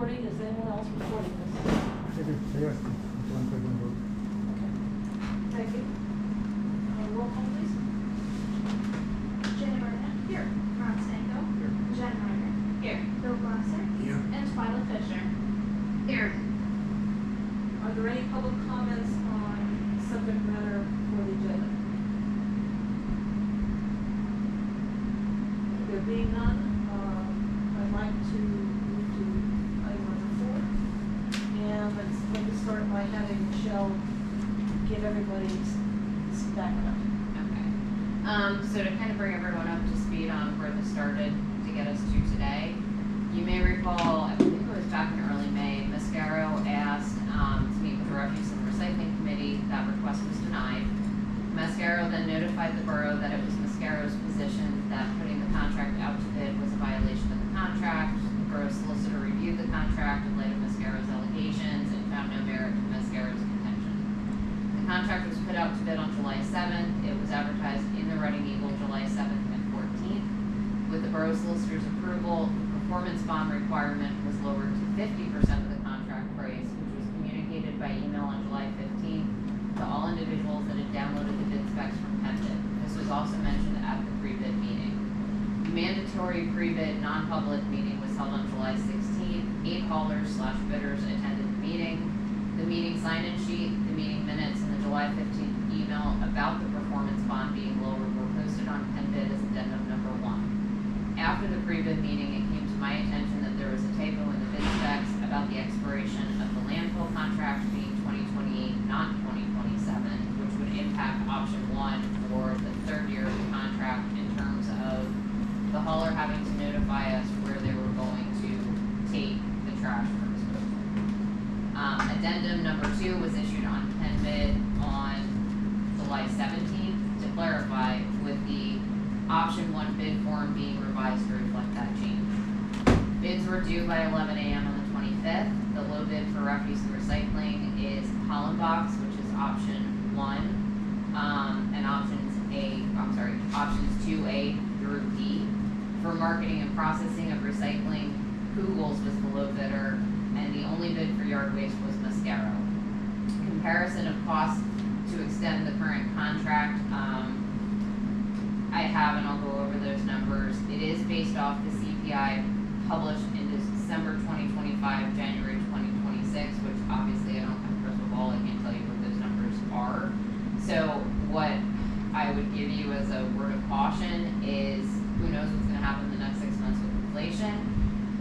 recording. Is anyone else recording this? Yes, one second. Okay. Thank you. Roll call, please. Jenny Martin. Here. Ron Stanko. Here. Jen Ryder. Here. Bill Glasser. Here. And Twyla Fisher. Here. Are there any public comments on subject matter for the agenda? There being none, I'd like to move to item number 4. And let me start by having Michelle give everybody some background. Okay. So to kind of bring everyone up to speed on where this started to get us to today, you may recall, I believe it was back in early May, Mascaro asked to meet with the Refuse and Recycling Committee. That request was denied. Mascaro then notified the borough that it was Mascaro's position that putting the contract out to bid was a violation of the contract. The borough solicitor reviewed the contract in light of Mascaro's allegations and found no merit to Mascaro's contention. The contract was put out to bid on July 7th. It was advertised in the Reading Eagle July 7th and 14th. With the borough solicitor's approval, the performance bond requirement was lowered to 50% of the contract price, which was communicated by email on July 15th to all individuals that had downloaded the bid specs from PennBid. This was also mentioned at the pre-bid meeting. The mandatory pre-bid non-public meeting was held on July 16th. 8 haulers/bidders attended the meeting. The meeting sign-in sheet, the meeting minutes, and the July 15th email about the performance bond being lowered were posted on PennBid as addendum number 1. After the pre-bid meeting, it came to my attention that there was a typo in the bid specs about the expiration of the landfill contract being 2028, not 2027, which would impact option 1 for the 3rd year of the contract in terms of the hauler having to notify us where they were going to take the trash for disposal. Addendum number 2 was issued on PennBid on July 17th to clarify, with the option 1 bid form being revised to reflect that change. Bids were due by 11 a.m. on the 25th. The low bid for refuse and recycling is Holland Box, which is option 1, and options 2A through D. For marketing and processing of recycling, Google's was the low bidder, and the only bid for yard waste was Mascaro. Comparison of costs to extend the current contract, I have, and I'll go over those numbers. It is based off the CPI published in December 2025, January 2026, which obviously I don't have a crystal ball. I can't tell you what those numbers are. So what I would give you as a word of caution is, who knows what's going to happen in the next 6 months with inflation.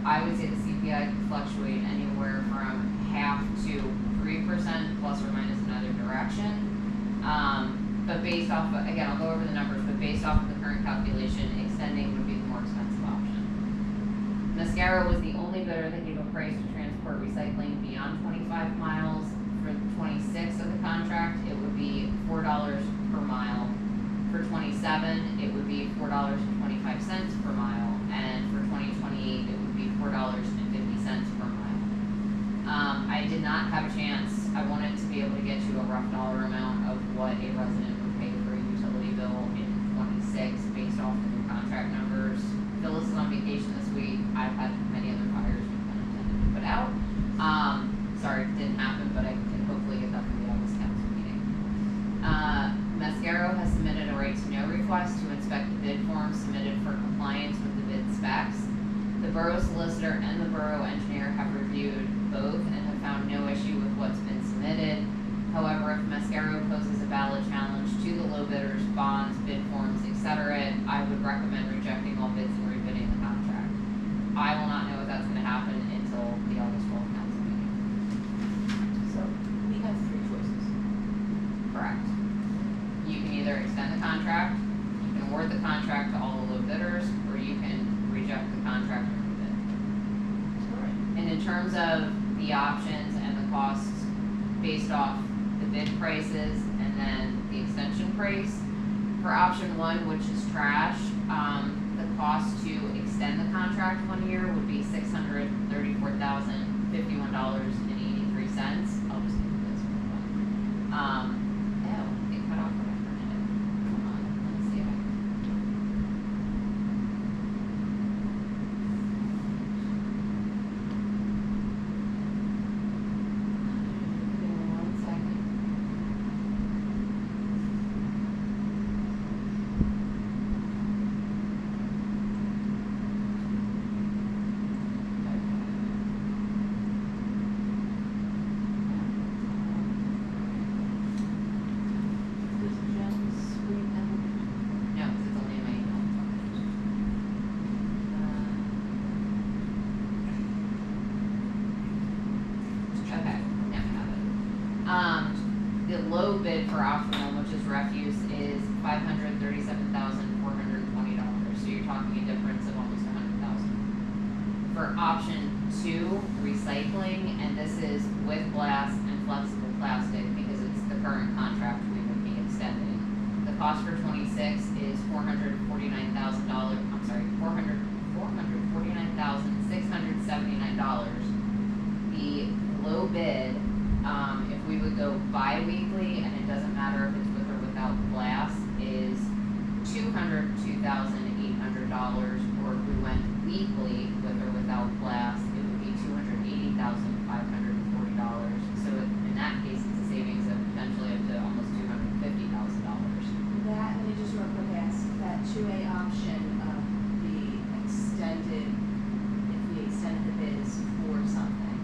I would say the CPI can fluctuate anywhere from 0.5% to 3%, plus or minus in either direction. But based off of, again, I'll go over the numbers, but based off of the current calculation, extending would be the more expensive option. Mascaro was the only bidder that gave a price to transport recycling beyond 25 miles. For 26 of the contract, it would be $4 per mile. For 27, it would be $4.25 per mile. And for 2028, it would be $4.50 per mile. I did not have a chance. I wanted to be able to get you a rough dollar amount of what a resident would pay for a utility bill in 26 based off the new contract numbers. Phyllis is on vacation this week. I've had many other fires we've been intended to put out. Sorry, it didn't happen, but I can hopefully get that for the August council meeting. Mascaro has submitted a right to know request to inspect the bid form submitted for compliance with the bid specs. The borough solicitor and the borough engineer have reviewed both and have found no issue with what's been submitted. However, if Mascaro poses a valid challenge to the low bidders, bonds, bid forms, etc., I would recommend rejecting all bids and rebidding the contract. I will not know if that's going to happen until the August 12th council meeting. So we have 3 choices. Correct. You can either extend the contract, you can award the contract to all the low bidders, or you can reject the contract and rebid. All right. And in terms of the options and the costs based off the bid prices and then the extension price, for option 1, which is trash, the cost to extend the contract 1 year would be $634,051.83. I'll just give you this one. It cut off right for a minute. Hold on, let me see if I can. low bid for option one, which is refuse, is $537,420. So you're talking a difference of almost $100,000. For option two, recycling, and this is with glass and flexible plastic because it's the current contract we would be extending. The cost for 26 is $449,000. I'm sorry, $449,679. The low bid, if we would go bi-weekly, and it doesn't matter if it's with or without glass, is $202,800, or if we went weekly with or without glass, it would be $280,540. So in that case, it's a savings of potentially up to almost $250,000. That, let me just real quick ask, that 2A option of the extended, if we extended the bids for something,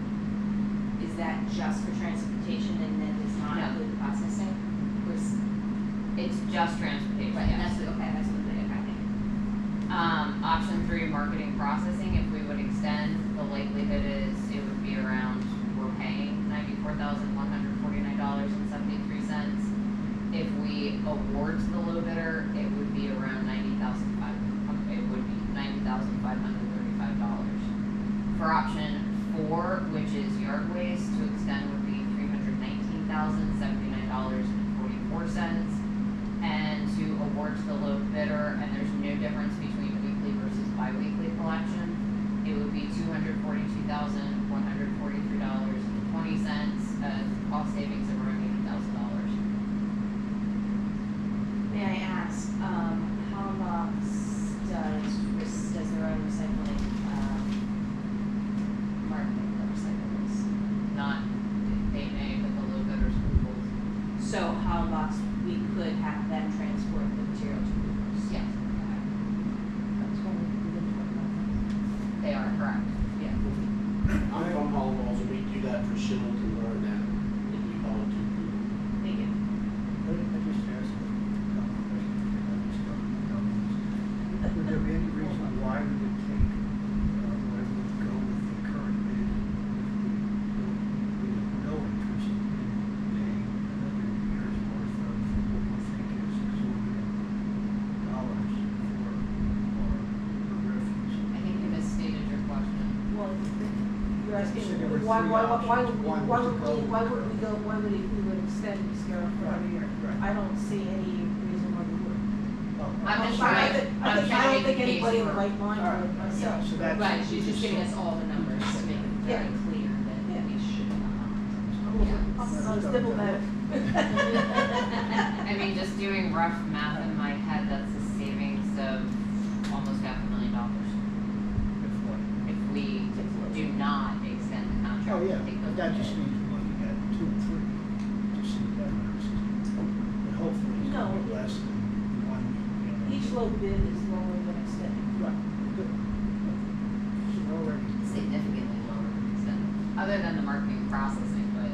is that just for transportation and then does not No. include the processing? Or is, It's just transportation, right, yes. that's, okay, that's what they, okay. Option three, marketing processing, if we would extend, the likelihood is it would be around, we're paying $94,149.73. If we award to the low bidder, it would be around $90,535. For option four, which is yard waste, to extend would be $319,079.44. And to award to the low bidder, and there's no difference between weekly versus bi-weekly collection, it would be $242,143.20, cost savings of around $80,000. May I ask, how much does their own recycling, marketing the recyclables? Not, they may, but the low bidder's rules. So how much we could have them transport the material to Coopers? Yes, That's why we didn't talk about they are correct. Yeah. I'm from Holland Walls, and we do that for Shillington Road now, and we call it two. Thank you. that. I just asked a couple of questions. I just don't know. Would there be any reason why we would take, why we would go with the current bid if we have no interest in paying another year's worth of what we think is exorbitant dollars for refuse? I think you misstated your question. Well, you're asking, So there were why three would options. we, One why was would to we, go- why would we go, why would we would extend this year for another year? Right. I don't see any reason why we would. I'm just I trying- don't think- I'm I trying to don't think make the anybody in case the for- right mind All right, would myself. so that's. Right, she's just giving us all the numbers to make it very Yeah. clear that Yeah. we should not. I was diplomatic. I mean, just doing rough math in my head, that's a savings of almost $500,000 If what? if we do not extend the contract. Oh, yeah, and take but those that just bids. means looking at 2 and 3 to see that first. But hopefully it's No. gonna be less than 1, you know. Each low bid is lower than extended. Right, good. So we're already. Significantly lower than extended, other than the marketing processing, but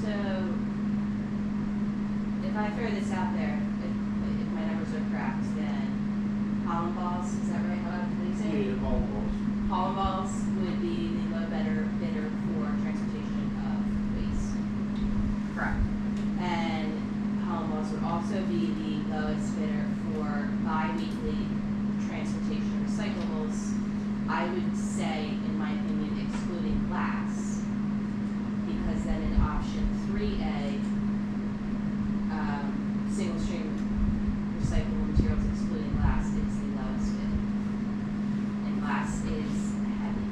So, if I throw this out there, if my numbers are correct, then Holland Balls, is that right, how I'm Yeah, saying? Holland Walls. Holland Balls would be the low bidder for transportation of waste. correct. And Holland Balls would also be the lowest bidder for bi-weekly transportation of recyclables. I would say, in my opinion, excluding glass, because then in option 3A, single stream recyclable materials excluding glass is the lowest bid. And glass is heavy,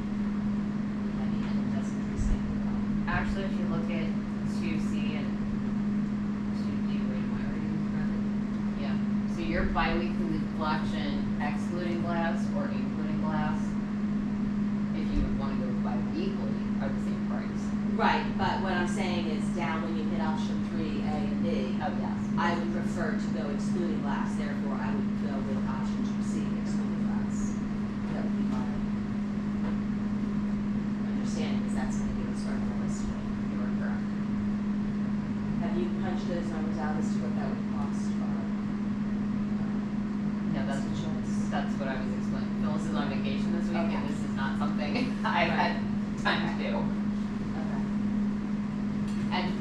and it doesn't recycle well. Actually, if you look at 2C and 2D, wait, am I already correct? Yeah, so your bi-weekly collection excluding glass or including glass, if you would wanna go bi-weekly, are the same price. Right, but what I'm saying is down when you hit option 3A and B, Oh, yes. I would prefer to go excluding glass, therefore I would go with option 2C, excluding glass. That would be my understanding, because that's gonna give us our lowest rate. You are correct. Have you punched those numbers out as to what that would cost our? No, that's what I was explaining. Phyllis is on vacation this week, Okay. and this is not something I've had time to do. Okay. And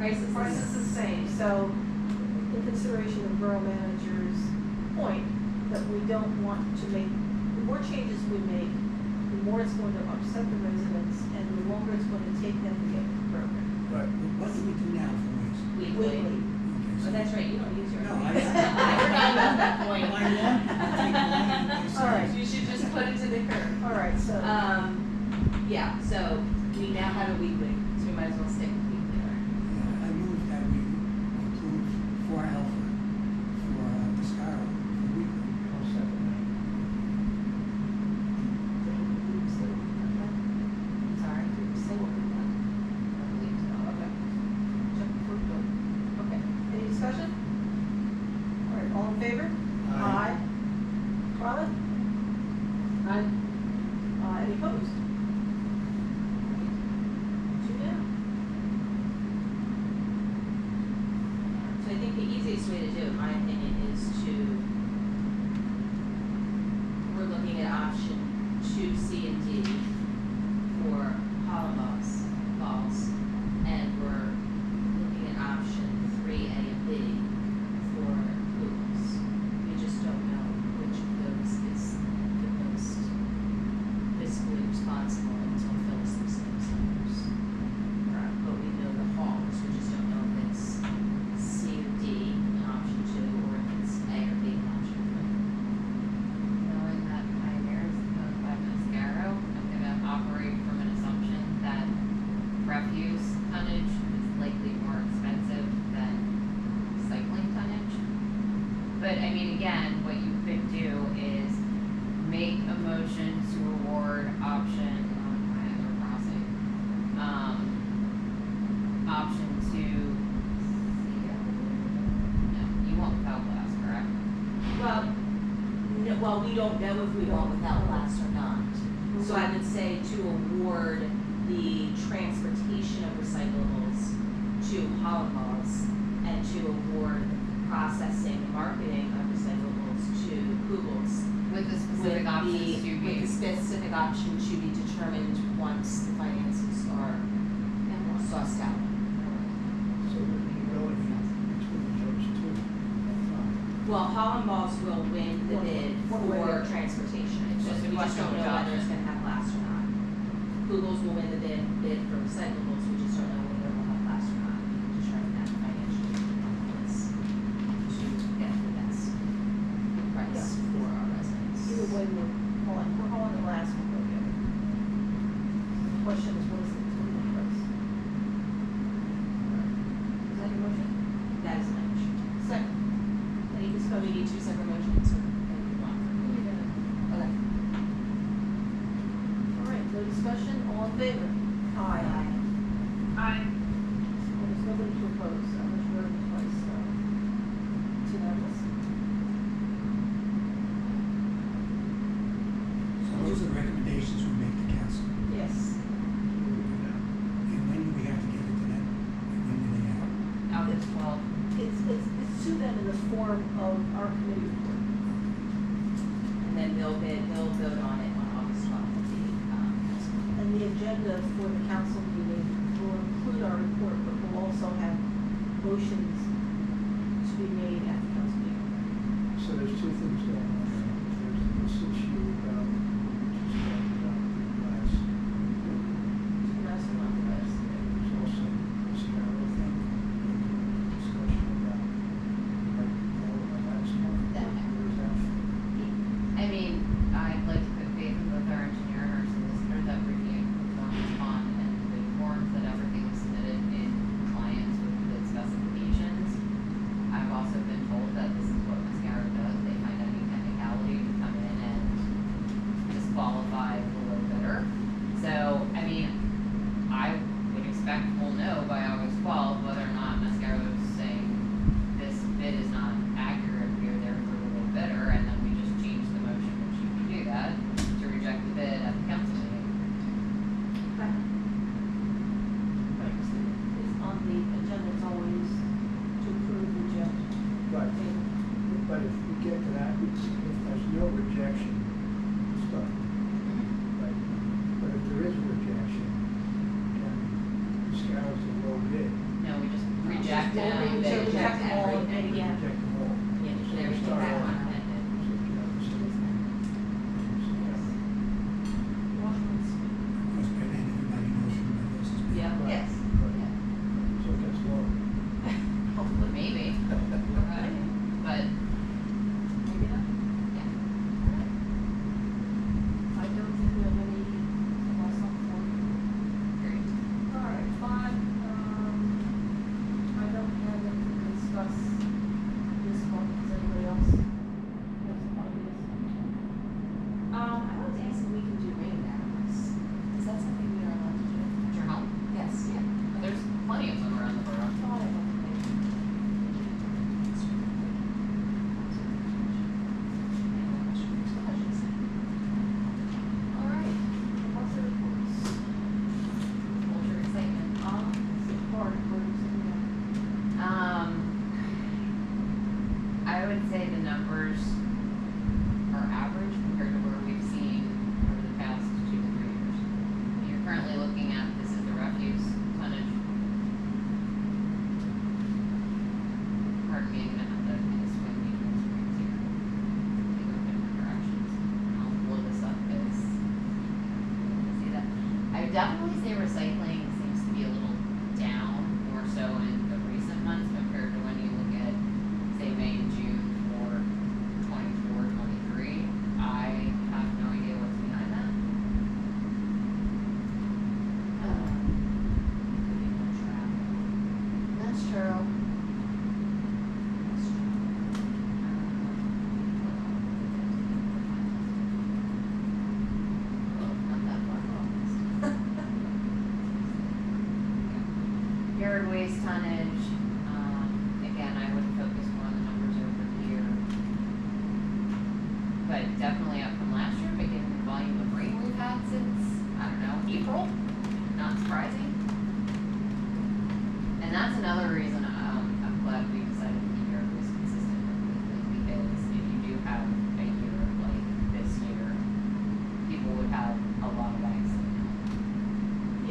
Price is the Price is the same, so in consideration of borough manager's point, that we don't want to make, the more changes we make, the more it's going to upset the residents, and the longer it's going to take them to get the program. But what do we do now for waste? weekly. Okay, Oh, so- that's right, you don't use your. No, I I- forgot about that point. My lawn people take the lawn and they All right. You should just put it to the curb. All right, so, Yeah, so we now have a weekly, so we might as well stick with weekly. Yeah, I move that we approve for Alpha, for Discaro, for weekly. I'll second that. Sorry? say what we want. I believe so. Okay. Check the first bill. Okay, any discussion? All right, all in favor? Aye. Carla? Aye. Any opposed? Two down. So I think the easiest way to do it, in my opinion, is to, we're looking at option 2, C, and D for Hollenbach's balls, and we're looking at option 3, A, and B for Google's. We just don't know which of those is the most fiscally responsible until Phyllis looks at those numbers. But we know the halls, we just don't know if it's C or D in option 2, or if it's A or B in option Knowing that Pioneer is owned by Mascaro, I'm gonna operate from an assumption that refuse tonnage is likely more expensive than recycling tonnage. But I mean, again, what you could do is make a motion to award option, Pioneer Crossing, option 2, no, you won't without glass, correct? Well, no, well, we don't know if we want without glass or not. So I would say to award the transportation of recyclables to Hollenbach's, and to award the processing and marketing of recyclables to Google's. With the specific options to With be. the specific option to be determined once the finances are sussed out. So we can go in between those two. Well, Hollenbach's will win the bid One way for or- transportation, it's Just just, a we just question don't of know whether it's adoption. gonna have glass or not. Google's will win the bid for recyclables, we just don't know whether it will have glass or not, we can determine that financially, to get the best price for our residents. Either way, we're hauling the last one, we'll get it. The question is, what is the total price? Is that your motion? That is my motion. Second. Any So we discussion? need 2 separate motions, or one? Okay. All right, no discussion, all in favor? Aye. Aye. Well, there's nobody to oppose, so I'm sure twice, so it's unanimous. So those are the recommendations we make to council. Yes. And when do we have to give it to them? And when do they have? August 12th. It's to them in the form of our committee report. And then they'll vote on it on August 12th at the, council. And the agenda for the council meeting will include our report, but we'll also have motions to be made at the council meeting. So there's two things going on there. There's this issue about, we just talked about the glass. That's not the best. There's also this narrow thing, discussion about, like, last month, where's that? I mean, I'd like to put faith in both our engineer and our solicitor that reviewing performance bond and the forms that everything is submitted in compliance with the specifications. I've also been told that this is what Mascaro does, they find any technicality to come in and disqualify the low bidder. So, I mean, I would expect we'll know by August 12th whether or not Mascaro is saying this bid is not accurate, we are therefore the low bidder, and then we just change the motion, which you can do that, to reject the bid at the council meeting. Okay. Right, so it's on the agenda, it's always to approve, reject. Right, table. but if we get to that, if there's no rejection, it's done. Right, but if there is a rejection, then the scout's a low bid. No, we just checked Yeah, them, we they checked checked them all everything. and again. Check them all. Yeah, So there we was start that off- one ended. so, yeah, so- Washington's. Of course, by then, everybody knows everybody else is. Yeah. Right. Yes. Right. So it gets low. Hopefully, maybe. But, Maybe not. yeah. I don't think we have any less on for. Great. All right, 5, I don't have it to discuss this one. Does anybody else have some ideas? I wanted to ask if we can do rain downs. Is that something we are allowed to do? At your home? Yes. Yeah. There's plenty of them around the borough. Thought I would. All right, what's the reports? Hold your excitement. Part of what is in there. I would say the numbers are average compared to where we've seen over the past 2 to 3 years. You're currently looking at, this is the refuse tonnage. Pardon me, I'm gonna have to kind of swing between screens here. They go different directions. I'll blow this up because you can see that. I would definitely say recycling seems to be a little down, more so in the recent months compared to when you look at, say, May and June for 24, 23. I have no idea what's behind that. Could be more travel. That's true. That's true. Not that far off. Yard waste tonnage, again, I would focus more on the numbers over here. But definitely up from last year, but given the volume of rain we've had since, I don't know, April, not surprising. And that's another reason, I'm glad we decided to keep yard waste consistent weekly, because if you do have a year like this year, people would have a lot of bags sitting out.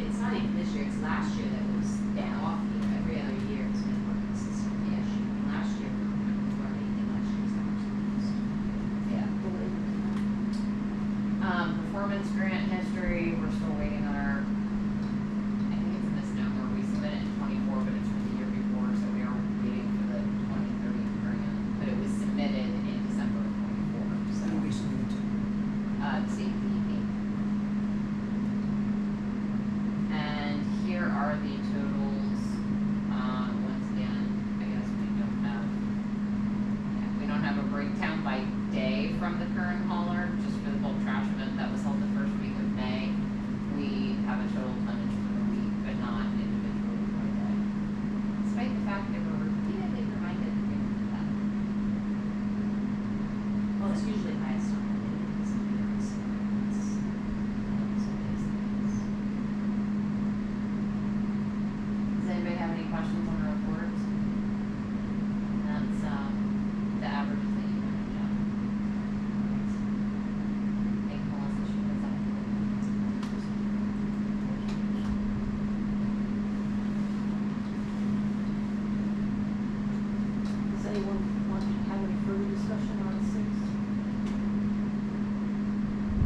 It's not even this year, it's last year that was down off year. Every other year it's been more consistent. Yeah. Last year, we weren't making last year's numbers. Yeah. Performance grant history, we're still waiting on our, I think it's a misnomer, we submitted in 24, but it's for the year before, so we are waiting for the 2030 grant, but it was submitted in December of 24, so, That'll be something to. CPP. And here are the totals, once again, I guess we don't have, yeah, we don't have a breakdown by day from the current hauler, just for the bulk trash event that was held the first week of May. We have a total tonnage for the week, but not individually by day. Despite the fact that we're repeatedly reminded that we do that. Well, it's usually highest on the days of the year, so it's, some days things. Does anybody have any questions on the reports? That's, the averages that you manage out. I think Melissa should present to Does anyone want to have any further discussion on 6?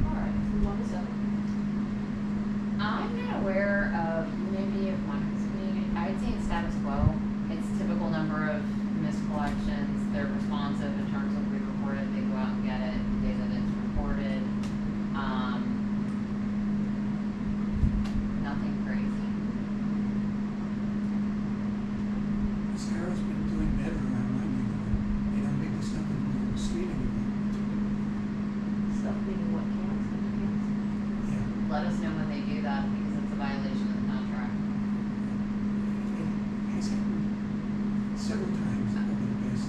All right, if we want to settle. I'm not aware of, maybe of Monica's opinion, I'd say it's status quo. It's typical number of missed collections, they're responsive in terms of we report it, they go out and get it, the day that it's reported. Nothing crazy. Sarah's been doing better around my neighborhood. They don't leave the stuff in the middle of the street anymore. Stuff being what counts, Yeah. Let us know when they do that, because it's a violation of the contract. It has happened several times over the past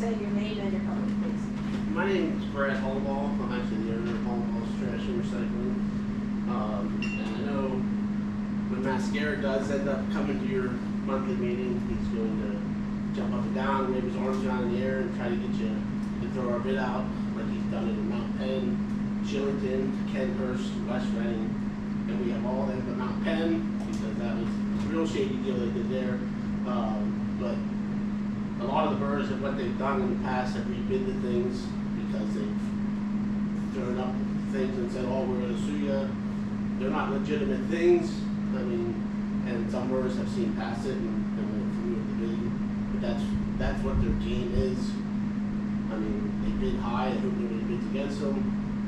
say your name and your company, please. My name is Brad Hollball. I'm actually the owner of Hollball's Trash and Recycling. And I know when Mascara does end up coming to your monthly meeting, he's going to jump up and down, wave his arms around in the air, and try to get you to throw our bid out, like he's done it in Mount Penn, Shillington, Kenhurst, West Reading, and we have all them but Mount Penn, because that was a real shady deal they did there. But a lot of the boroughs have what they've done in the past have rebid the things because they've thrown up things and said, oh, we're gonna sue you. They're not legitimate things. I mean, and some boroughs have seen past it and went through with the bid. But that's what their game is. I mean, they bid high and hope nobody bids against them.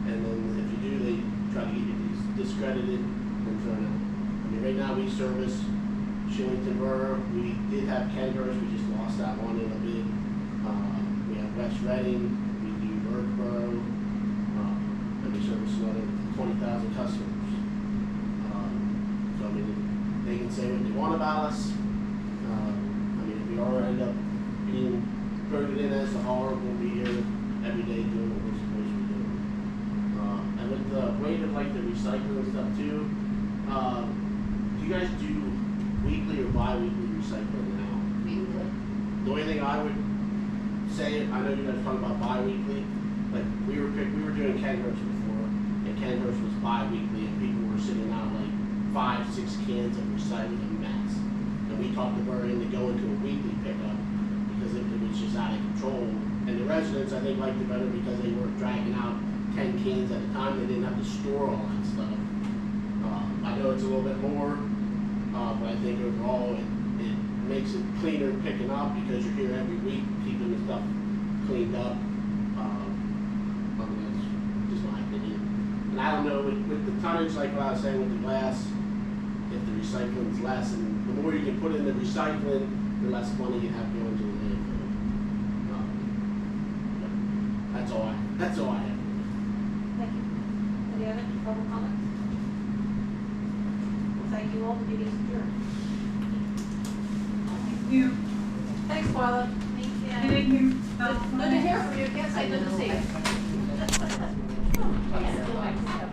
And then if you do, they try to get you discredited and thrown out. I mean, right now we service Shillington Borough. We did have Kenhurst, we just lost that one in a bid. We have West Reading, we do Burkeboro, and we service another 20,000 customers. So I mean, they can say what they want about us. I mean, if we all end up being voted in as the hauler, we'll be here every day doing what we're supposed to be doing. And with the weight of like the recycling stuff too, do you guys do weekly or bi-weekly recycling now? Weekly. The only thing I would say, I know you guys are talking about bi-weekly, like we were doing Kenhurst before, and Kenhurst was bi-weekly, and people were sitting out like 5-6 cans of recycling a mess. And we talked the borough into going to a weekly pickup because it was just out of control. And the residents, I think, liked it better because they weren't dragging out 10 cans at a time. They didn't have to store all that stuff. I know it's a little bit more, but I think overall it makes it cleaner picking up because you're here every week keeping the stuff cleaned up. I mean, that's just my opinion. And I don't know, with the tonnage, like what I was saying with the glass, if the recycling is less, and the more you can put in the recycling, the less money you have going to the landfill. That's all I have. Thank you. Any other public comments? Well, thank you all for being here. Thank you. Thanks, Marla. Thank you. Good to hear from you. Can't say good to see you. Yes.